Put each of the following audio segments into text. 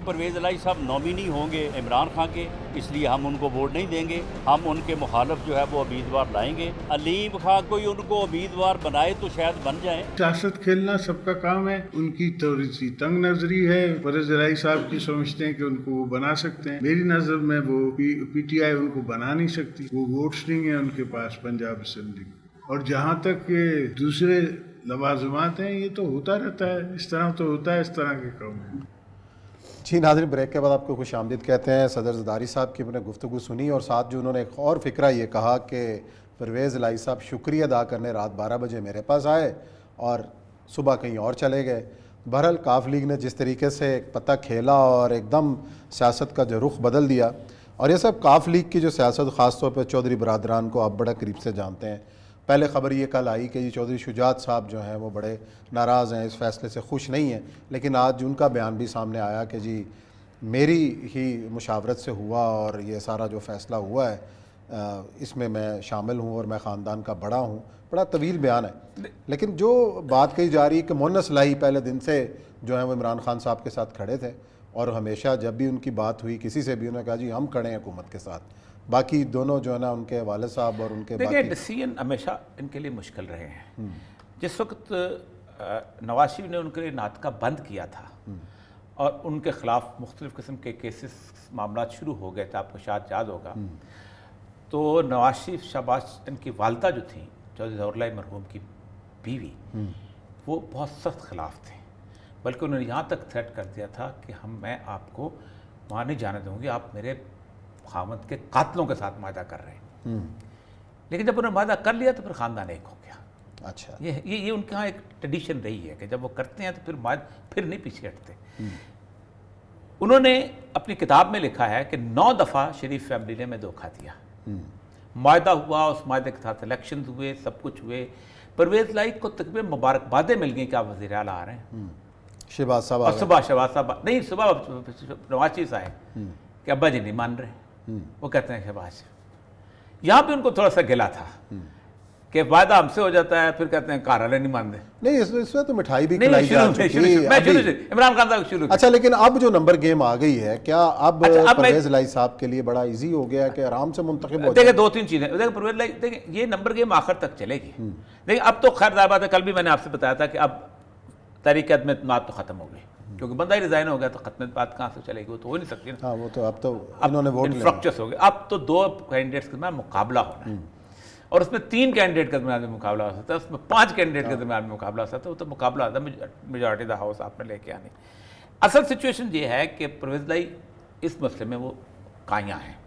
پرویز الہی صاحب نامینی ہوں گے عمران خان کے، اس لیے ہم ان کو ووٹ نہیں دیں گے. ہم ان کے مخالف جو ہے وہ امیدوار لائیں گے. علیم خان کوئی ان کو امیدوار بنائے تو شاید بن جائیں. سیاست کھیلنا سب کا کام ہے. ان کی تھوڑی سی تنگ نظری ہے. پرویز الہی صاحب کی سمجھتے ہیں کہ ان کو وہ بنا سکتے ہیں. میری نظر میں وہ پی ٹی آئی ان کو بنا نہیں سکتی. وہ ووٹس نہیں ہیں ان کے پاس پنجاب اسمبلی. اور جہاں تک کہ دوسرے لوازمات ہیں، یہ تو ہوتا رہتا ہے. اس طرح تو ہوتا ہے اس طرح کے کام. جی ناظرین، بریک کے بعد آپ کو خوش آمدید کہتے ہیں. صدر زرداری صاحب کی ہم نے گفتگو سنی، اور ساتھ جو انہوں نے ایک اور فکرہ یہ کہا کہ پرویز الہی صاحب شکریہ ادا کرنے رات 12 بجے میرے پاس آئے اور صبح کہیں اور چلے گئے. بہرحال کاف لیگ نے جس طریقے سے ایک پتہ کھیلا اور ایک دم سیاست کا جو رخ بدل دیا، اور یہ سب کاف لیگ کی جو سیاست خاص طور پہ چودھری برادران کو آپ بڑا قریب سے جانتے ہیں. پہلے خبر یہ کل آئی کہ چودھری شجاعت صاحب جو ہیں وہ بڑے ناراض ہیں، اس فیصلے سے خوش نہیں ہیں، لیکن آج ان کا بیان بھی سامنے آیا کہ جی میری ہی مشاورت سے ہوا اور یہ سارا جو فیصلہ ہوا ہے اس میں میں شامل ہوں اور میں خاندان کا بڑا ہوں. بڑا طویل بیان ہے، لیکن جو بات کہی جا رہی ہے کہ مونس الہی پہلے دن سے جو ہیں وہ عمران خان صاحب کے ساتھ کھڑے تھے، اور ہمیشہ جب بھی ان کی بات ہوئی کسی سے بھی انہوں نے کہا جی ہم کھڑے ہیں حکومت کے ساتھ. باقی دونوں جو ہے نا ان کے والد صاحب اور ان کے دیکھیں ڈیسیژن ہمیشہ ان کے لیے مشکل رہے ہیں. جس وقت نواز شریف نے ان کے لیے ناطقہ بند کیا تھا اور ان کے خلاف مختلف قسم کے کیسز معاملات شروع ہو گئے تھے، آپ کو شاید یاد ہوگا، تو نواز شریف شہباز ان کی والدہ جو تھیں چودھری ظہور اللہ مرحوم کی بیوی، وہ بہت سخت خلاف تھے. بلکہ انہوں نے یہاں تک تھریٹ کر دیا تھا کہ میں آپ کو وہاں نہیں جانے دوں گی، آپ میرے خاوند کے قاتلوں کے ساتھ معاہدہ کر رہے ہیں. لیکن جب انہوں نے معاہدہ کر لیا تو پھر خاندان ایک ہو گیا. اچھا، یہ ان کے ہاں ایک ٹریڈیشن رہی ہے کہ جب وہ کرتے ہیں تو پھر نہیں پیچھے ہٹتے. انہوں نے اپنی کتاب میں لکھا ہے کہ 9 دفعہ شریف فیملی نے میں دھوکہ دیا. معاہدہ ہوا، اس معاہدے کے ساتھ الیکشنز ہوئے، سب کچھ ہوئے. پرویز الہی کو تقریباً مبارکبادیں مل گئیں کہ آپ وزیر اعلیٰ آ رہے ہیں. شہباز صاحب اور صبح شہباز صاحب نہیں، صبح نواز شریف آئے کہ ابا جی نہیں مان رہے. وہ کہتے ہیں شہباز، یہاں پہ ان کو تھوڑا سا گلا تھا کہ وعدہ ہم سے ہو جاتا ہے، پھر کہتے ہیں کار والے نہیں مان دے. نہیں، اس میں تو مٹھائی بھی کھلائی جا چکی ہے عمران خان صاحب شروع. اچھا، لیکن اب جو نمبر گیم آ گئی ہے، کیا اب پرویز الہی صاحب کے لیے بڑا ایزی ہو گیا کہ آرام سے منتخب ہو جائے؟ دیکھیں 2-3 چیزیں. دیکھیں پرویز الہی، دیکھیں یہ نمبر گیم آخر تک چلے گی. دیکھیں اب تو خیر ظاہر بات ہے، کل بھی میں نے آپ سے بتایا تھا کہ اب تحریک عدم اعتماد تو ختم ہو گئی، کیونکہ بندہ ہی ریزائن ہو گیا تو ختم بات کہاں سے چلے گی؟ وہ تو ہو نہیں سکتی نا. ہاں، وہ تو اب تو انہوں نے ووٹ انفراسٹرکچرس ہو گئے. اب تو 2 کینڈیڈیٹس کے درمیان مقابلہ ہونا ہے، اور اس میں 3 کینڈیڈیٹ کے درمیان مقابلہ ہو سکتا ہے، اس میں 5 کینڈیڈیٹ کے درمیان مقابلہ ہو سکتا ہے. وہ تو مقابلہ ہوتا ہے میجارٹی دا ہاؤس آپ نے لے کے آنی. اصل سچویشن یہ ہے کہ پرویز الہی اس مسئلے میں وہ کائیاں ہیں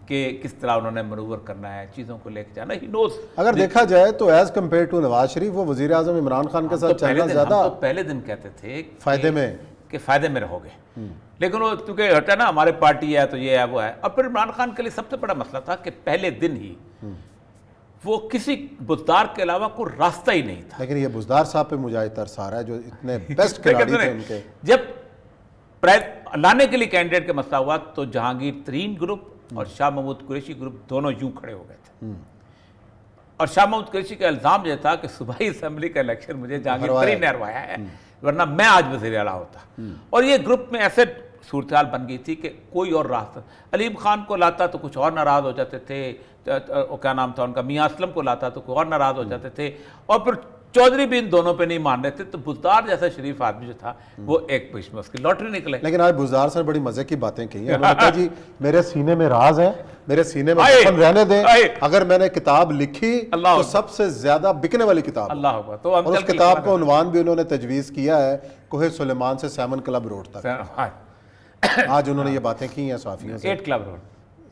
کہ کس طرح انہوں نے منور کرنا ہے، چیزوں کو لے کے جانا. ہی نوز. اگر دیکھا جائے تو as compare to Nawaz Sharif وہ وزیر اعظم عمران خان کے ساتھ چلنا زیادہ ہم تو پہلے دن کہتے تھے فائدے میں کہ فائدے میں رہو گے، لیکن وہ کیونکہ ہٹا نا ہمارے پارٹی ہے تو یہ ہے وہ ہے. اور پھر عمران خان کے لیے سب سے بڑا مسئلہ تھا کہ پہلے دن ہی وہ کسی بزدار کے علاوہ کوئی راستہ ہی نہیں تھا. لیکن یہ بزدار صاحب پہ مجھے ترس آ رہا ہے جو اتنے بیسٹ کھلاڑی تھے ان کے. جب لانے کے لیے کینڈیڈیٹ کا مسئلہ ہوا تو جہانگیر ترین گروپ اور شاہ محمود قریشی گروپ دونوں یوں کھڑے ہو گئے تھے. اور شاہ محمود قریشی کا الزام یہ تھا کہ صوبائی اسمبلی کا الیکشن مجھے جہانگیر ترین نے ہروایا ہے، ورنہ میں آج وزیر اعلیٰ ہوتا. اور یہ گروپ میں ایسے صورتحال بن گئی تھی کہ کوئی اور راستہ. علیم خان کو لاتا تو کچھ اور ناراض ہو جاتے تھے، کیا نام تھا ان کا، میاں اسلم کو لاتا تو کوئی اور ناراض ہو جاتے تھے، اور پھر چودھری بھی ان دونوں پہ نہیں مان رہے تھے. تو بزدار جیسا شریف آدمی جو تھا وہ ایک پیش میں اس کی لاٹری نکلے. لیکن آج بزدار سے بڑی مزے کی باتیں کہی ہیں. انہوں نے کہا جی میرے سینے میں راز ہے، میرے سینے میں دفن رہنے دیں. اگر میں نے کتاب لکھی تو سب سے زیادہ بکنے والی کتاب، اللہ اکبر. تو اور اس کتاب کا عنوان بھی انہوں نے تجویز کیا ہے کوہ سلیمان سے سیون کلب روڈ تک. آج انہوں نے یہ باتیں کی ہیں صحافیوں سے. 8 کلب روڈ،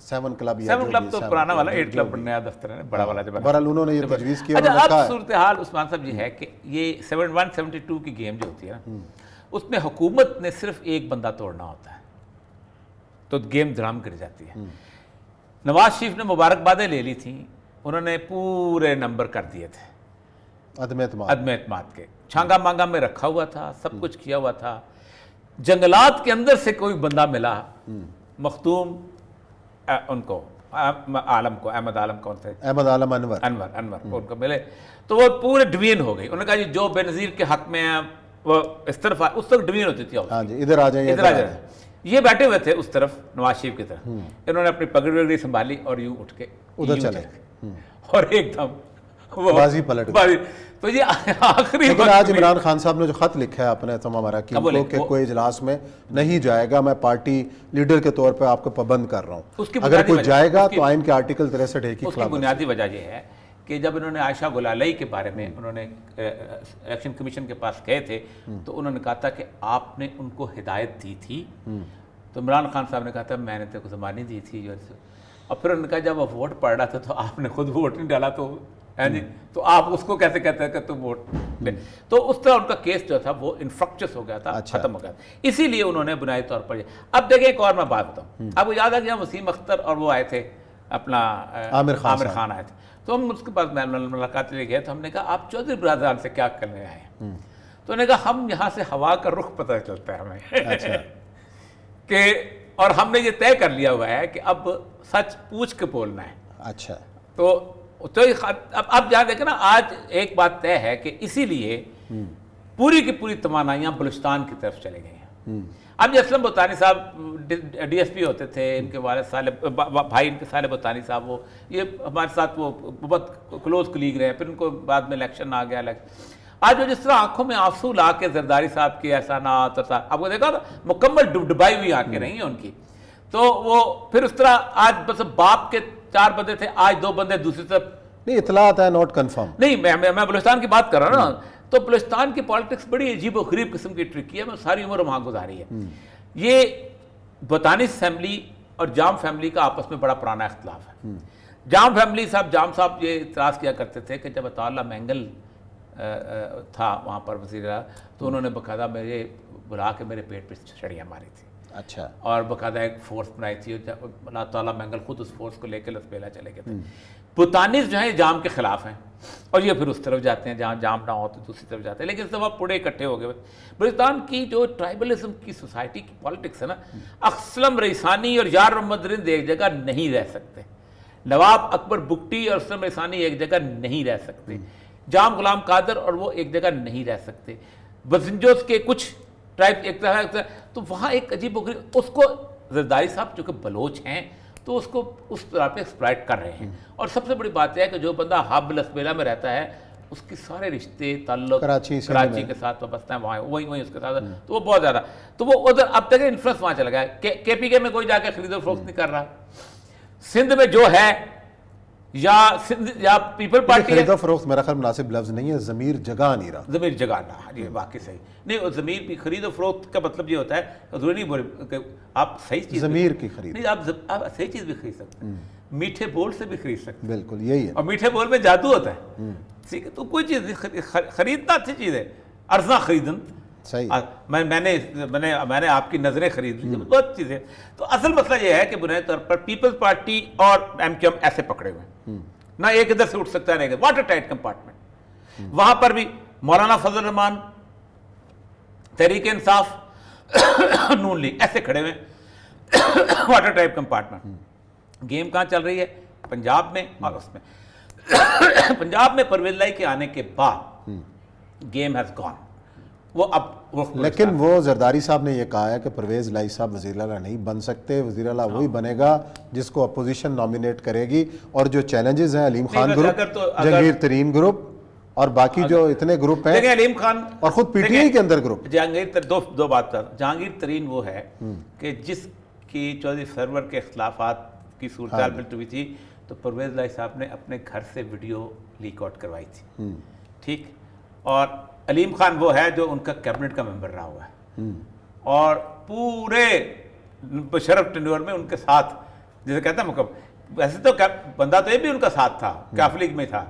7 کلب، 7 کلب تو پرانا والا، 8 کلب نیا دفتر ہے بڑا والا. بہرحال انہوں نے یہ تجویز کیا. اچھا، اب صورتحال عثمان صاحب یہ ہے کہ یہ 71-72 کی گیم جو ہوتی ہے نا، اس میں حکومت نے صرف ایک بندہ توڑنا ہوتا ہے تو گیم دھڑام گر جاتی ہے. نواز شریف نے مبارکبادیں لے لی تھیں، انہوں نے پورے نمبر کر دیے تھے عدم اعتماد کے. چھانگا مانگا میں رکھا ہوا تھا، سب کچھ کیا ہوا تھا. جنگلات کے اندر سے کوئی بندہ ملا، مختوم ان کو عالم کو، احمد عالم کون تھے، احمد عالم انور ان کو ملے تو وہ پورے ڈوین ہو گئی. انہوں نے کہا جی جو بے نظیر کے حق میں ہیں وہ اس طرف، اس وقت ڈوین ہوتی تھی. ہاں جی، ادھر آ جائیں، ادھر آ جائیں. یہ بیٹھے ہوئے تھے اس طرف نواز شریف کی طرف، انہوں نے اپنی پگڑی وگڑی سنبھالی اور یوں اٹھ کے ادھر چلے اور ایک دم وہ بازی پلٹ گئی۔ تو یہ آخری لیکن آج عمران خان صاحب نے جو خط لکھا ہے اپنے تمام اراکین کو کہ کوئی اجلاس میں نہیں جائے گا، میں پارٹی لیڈر کے طور پہ آپ کو پابند کر رہا ہوں، اگر کوئی جائے گا تو آئین کے آرٹیکل 63A کی اس کی بنیادی وجہ یہ ہے کہ جب انہوں نے عائشہ گلالئی کے بارے میں انہوں نے الیکشن کمیشن کے پاس گئے تھے تو انہوں نے کہا تھا کہ آپ نے ان کو ہدایت دی تھی، تو عمران خان صاحب نے کہا تھا میں نے تو زبانی دی تھی، اور پھر انہوں نے کہا جب وہ ووٹ پڑ رہا تھا تو آپ نے خود ووٹ نہیں ڈالا تو آپ اس کو کیسے کہتے ہیں کہ تم ووٹ دے؟ تو اس طرح ان کا کیس جو تھا وہ انفرکچس ہو گیا تھا، ختم ہو گیا تھا، اسی لیے انہوں نے بنیادی طور پر اب دیکھیں ایک اور میں بات بتاؤں، آپ کو یاد ہے کہ وسیم اختر اور وہ آئے تھے اپنا عامر خان آئے تھے، تو ہم اس کے پاس ملاقات لے گئے تو ہم نے کہا آپ چودھری برادران سے کیا کرنے آئے ہیں؟ تو انہوں نے کہا ہم یہاں سے ہوا کا رخ پتہ چلتا ہے ہمیں کہ اور ہم نے یہ طے کر لیا ہوا ہے کہ اب سچ پوچھ کے بولنا ہے۔ اچھا تو اب جہاں دیکھیں نا آج ایک بات طے ہے کہ اسی لیے پوری کی پوری توانائیاں بلوچستان کی طرف چلے گئی ہیں۔ اب یہ اسلم بوتانی صاحب ڈی ایس پی ہوتے تھے، ان کے والد صالح بھائی ان کے صالح بوتانی صاحب، وہ یہ ہمارے ساتھ وہ بہت کلوز کلیگ رہے، پھر ان کو بعد میں الیکشن آ گیا۔ آج وہ جس طرح آنکھوں میں آنسو لا کے زرداری صاحب کے احسانات اور آپ کو دیکھا مکمل ڈبائی ہوئی آنکھیں رہی ہیں ان کی، تو وہ پھر اس طرح آج بس باپ کے 4 بندے تھے، آج 2 بندے دوسری طرف نہیں، اطلاعات ہے نوٹ کنفرم نہیں، میں بلوچستان کی بات کر رہا ہوں نا، تو بلوچستان کی پالیٹکس بڑی عجیب و غریب قسم کی ٹرکی ہے، میں ساری عمر وہاں گزاری ہے۔ یہ بوتانی فیملی اور جام فیملی کا آپس میں بڑا پرانا اختلاف ہے۔ جام فیملی جام صاحب یہ اعتراض کیا کرتے تھے کہ جب عطا اللہ مینگل تھا وہاں پر وزیر اعلیٰ تو انہوں نے باقاعدہ میرے بلا کے میرے پیٹ پہ چھڑیاں ماری تھی، اچھا، اور باقاعدہ ایک فورس بنائی تھی، اللہ تعالیٰ مینگل خود اس فورس کو لے کے لسبیلا چلے گئے تھے۔ بوتانیز جو ہیں جام کے خلاف ہیں اور یہ پھر اس طرف جاتے ہیں جہاں جام نہ ہو تو دوسری طرف جاتے ہیں، لیکن اس دفعہ پورے اکٹھے ہو گئے۔ بلوچستان کی جو ٹرائبلزم کی سوسائٹی کی پالیٹکس ہے نا، اسلم ریسانی اور یار محمد رند ایک جگہ نہیں رہ سکتے، نواب اکبر بگٹی اور اسلم ریسانی ایک جگہ نہیں رہ سکتے، جام غلام قادر اور وہ ایک جگہ نہیں رہ سکتے، بزنجوز کے کچھ ٹرائب ایک طرح، تو وہاں ایک عجیب و غریب اس کو زرداری صاحب جو کہ بلوچ ہیں تو اس کو اس طرح پہ ایکسپلائٹ کر رہے ہیں۔ اور سب سے بڑی بات یہ ہے کہ جو بندہ ہب لسبیلا میں رہتا ہے اس کے سارے رشتے تعلق کراچی کے ساتھ وابستہ ہیں، وہاں وہیں اس کے ساتھ، تو وہ بہت زیادہ، تو وہ ادھر اب تک انفلوئنس وہاں چلا گیا۔ کے پی کے میں کوئی جا کے خرید و فروخت نہیں کر رہا، سندھ میں جو ہے یا پیپل پارٹی خرید و فروخت میرا خیال مناسب لفظ نہیں ہے، ضمیر جگہ نہیں رہا، ضمیر جگہ نہ، یہ واقعی صحیح نہیں، وہ ضمیر بھی خرید و فروخت کا مطلب یہ ہوتا ہے ضروری نہیں کہ آپ صحیح چیز ضمیر کی خرید نہیں، آپ صحیح چیز بھی خرید سکتے ہیں، میٹھے بول سے بھی خرید سکتے ہیں، بالکل یہی ہے، اور میٹھے بول میں جادو ہوتا ہے، ٹھیک ہے، تو کوئی چیز خریدنا اچھی چیز ہے، ارزاں خریدن صحیح، میں نے آپ کی نظریں خرید لی، بہت چیزیں۔ تو اصل مسئلہ یہ ہے کہ بنیادی طور پر پیپلز پارٹی اور ایم کیو ایم ایسے پکڑے ہوئے ہیں، نہ ایک ادھر سے اٹھ سکتا ہے، نہیں واٹر ٹائٹ کمپارٹمنٹ، وہاں پر بھی مولانا فضل الرحمان، تحریک انصاف، نون لیگ ایسے کھڑے ہوئے ہیں، واٹر ٹائٹ کمپارٹمنٹ۔ گیم کہاں چل رہی ہے؟ پنجاب میں، اور اس میں پنجاب میں پرویز لائی کے آنے کے بعد گیم ہیز گون، وہ اب لیکن وہ زرداری صاحب نے یہ کہا ہے کہ پرویز لائی صاحب وزیر اعلیٰ نہیں بن سکتے، وزیر اعلیٰ وہی بنے گا جس کو اپوزیشن نامینیٹ کرے گی، اور جو چیلنجز ہیں علیم خان گروپ، جہانگیر ترین گروپ اور باقی جو اتنے گروپ ہیں، علیم خان اور خود پی ٹی آئی کے اندر گروپ، جہانگیر دو بات کر، جہانگیر ترین وہ ہے کہ جس کی چودھری سرور کے اختلافات کی صورتحال میں ہوئی تھی تو پرویز لائی صاحب نے اپنے گھر سے ویڈیو لیک آؤٹ کروائی تھی، ٹھیک، اور علیم خان وہ ہے جو ان کا کیبنٹ کا ممبر رہا ہوا ہے، اور پورے بشرف ٹینیور میں ان کے ساتھ، جیسے کہتا ہے ویسے تو بندہ تو یہ بھی ان کا ساتھ تھا، کیف لیگ میں تھا،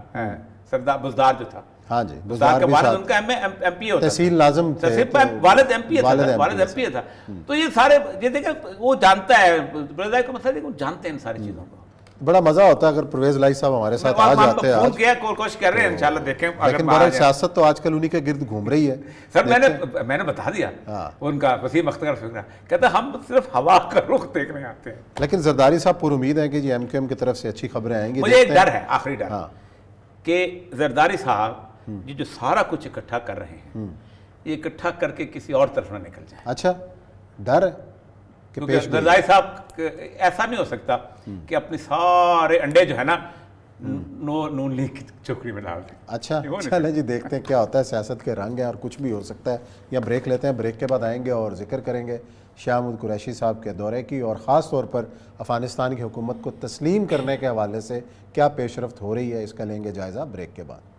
سردار بزدار جو تھا، ہاں جی، بزدار کا والد ان کا ایم پی ہوتا، تحصیل ناظم تھے، والد ایم پی تھا، تو یہ سارے یہ دیکھیں وہ جانتا ہے، برادر کا مسئلہ ہے وہ جانتے ہیں ان ساری چیزوں کو۔ بڑا مزہ ہوتا ہے اگر پرویز لائی صاحب ہمارے ساتھ آ جاتے ہیں، کوشش کر رہے ہیں انشاءاللہ، دیکھیں، لیکن بہرحال سیاست تو آج کل انہی کے گرد گھوم رہی ہے۔ سر میں نے بتا دیا ان کا وسیم اختر فکرہ، کہتا ہم صرف ہوا کا رخ دیکھنے آتے ہیں، لیکن زرداری صاحب پر امید ہیں کہ جی ایم کیو ایم کی طرف سے اچھی خبریں آئیں گی۔ مجھے ایک ڈر ہے، آخری ڈر کہ زرداری صاحب یہ جو سارا کچھ اکٹھا کر رہے ہیں یہ اکٹھا کر کے کسی اور طرف نہ نکل جائے۔ اچھا، ڈر ہے کیونکہ زرداری صاحب ایسا نہیں ہو سکتا کہ اپنے سارے انڈے جو ہے نا نون لیگ کی چوکری میں ڈال دیں. اچھا چلیں جی دیکھتے ہیں کیا ہوتا ہے. سیاست کے رنگ ہیں اور کچھ بھی ہو سکتا ہے. یا بریک لیتے ہیں, بریک کے بعد آئیں گے اور ذکر کریں گے شاہ محمود قریشی صاحب کے دورے کی, اور خاص طور پر افغانستان کی حکومت کو تسلیم کرنے کے حوالے سے کیا پیش رفت ہو رہی ہے, اس کا لیں گے جائزہ بریک کے بعد.